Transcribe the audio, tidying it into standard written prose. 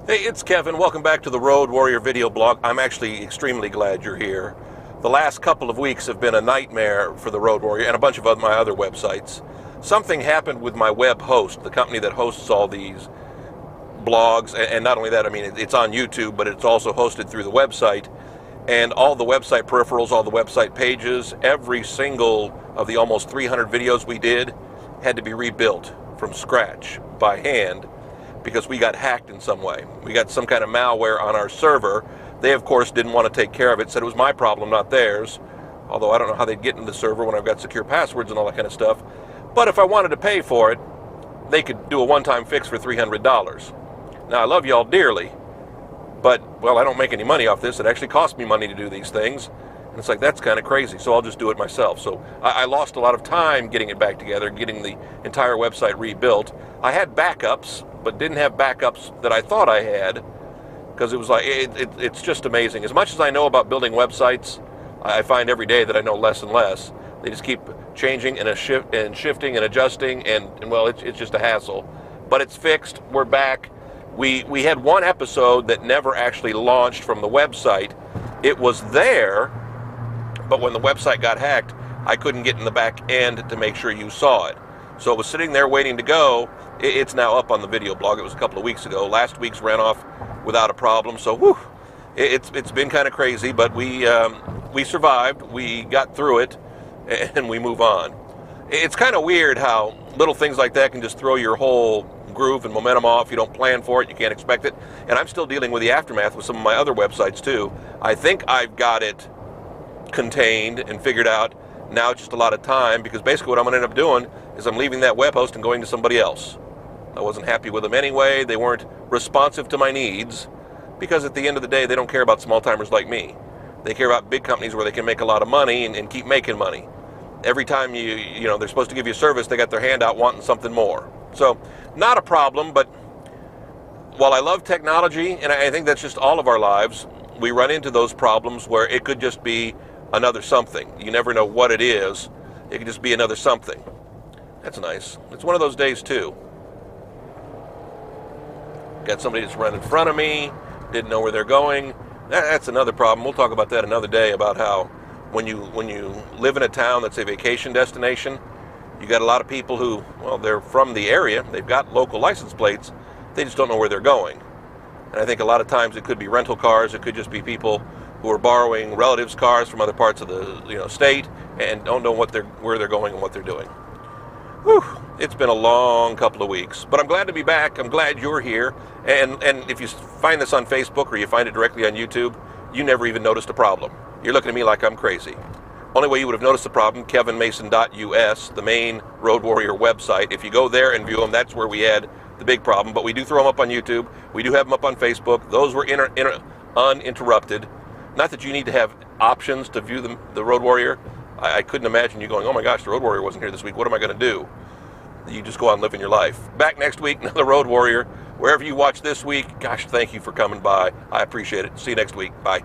Hey, it's Kevin. Welcome back to the Road Warrior video blog. I'm actually extremely glad you're here. The last couple of weeks have been a nightmare for the Road Warrior and a bunch of my other websites. Something happened with my web host, the company that hosts all these blogs, and not only that, I mean, it's on YouTube, but it's also hosted through the website. And all the website peripherals, all the website pages, every single of the almost 300 videos we did had to be rebuilt from scratch by hand, because we got hacked in some way. We got some kind of malware on our server. They, of course, didn't want to take care of it, said it was my problem, not theirs. Although I don't know how they'd get into the server when I've got secure passwords and all that kind of stuff. But if I wanted to pay for it, they could do a one-time fix for $300. Now, I love y'all dearly, but, well, I don't make any money off this. It actually costs me money to do these things. And it's like, that's kind of crazy, so I'll just do it myself. So I lost a lot of time getting it back together, getting the entire website rebuilt. I had backups, but didn't have backups that I thought I had, because it was like, it's just amazing. As much as I know about building websites, I find every day that I know less and less. They just keep changing and shifting and adjusting, and well, it's just a hassle. But it's fixed. We're back. We had one episode that never actually launched from the website. It was there, but when the website got hacked, I couldn't get in the back end to make sure you saw it. So it was sitting there waiting to go. It's now up on the video blog. It was a couple of weeks ago. Last week's ran off without a problem. So whew, it's been kind of crazy, but we survived. We got through it, and we move on. It's kind of weird how little things like that can just throw your whole groove and momentum off. You don't plan for it. You can't expect it. And I'm still dealing with the aftermath with some of my other websites too. I think I've got it contained and figured out. Now it's just a lot of time, because basically what I'm going to end up doing is I'm leaving that web host and going to somebody else. I wasn't happy with them anyway. They weren't responsive to my needs, because at the end of the day, they don't care about small-timers like me. They care about big companies where they can make a lot of money and keep making money. Every time you know, they're supposed to give you a service, they got their hand out wanting something more. So, not a problem, but while I love technology, and I think that's just all of our lives, we run into those problems where it could just be another something. You never know what it is. It could just be another something. That's nice. It's one of those days too. Got somebody that's running in front of me, didn't know where they're going. That's another problem. We'll talk about that another day, about how when you live in a town that's a vacation destination, you got a lot of people who, well, they're from the area, they've got local license plates, they just don't know where they're going. And I think a lot of times it could be rental cars, it could just be people who are borrowing relatives' cars from other parts of the state and don't know where they're going and what they're doing. Whew, it's been a long couple of weeks, but I'm glad to be back. I'm glad you're here. And if you find this on Facebook or you find it directly on YouTube, you never even noticed a problem. You're looking at me like I'm crazy. Only way you would have noticed the problem, kevinmason.us, the main Road Warrior website. If you go there and view them, that's where we had the big problem. But we do throw them up on YouTube. We do have them up on Facebook. Those were uninterrupted. Not that you need to have options to view the Road Warrior. I couldn't imagine you going, oh my gosh, the Road Warrior wasn't here this week. What am I going to do? You just go on living your life. Back next week, another Road Warrior. Wherever you watch this week, gosh, thank you for coming by. I appreciate it. See you next week. Bye.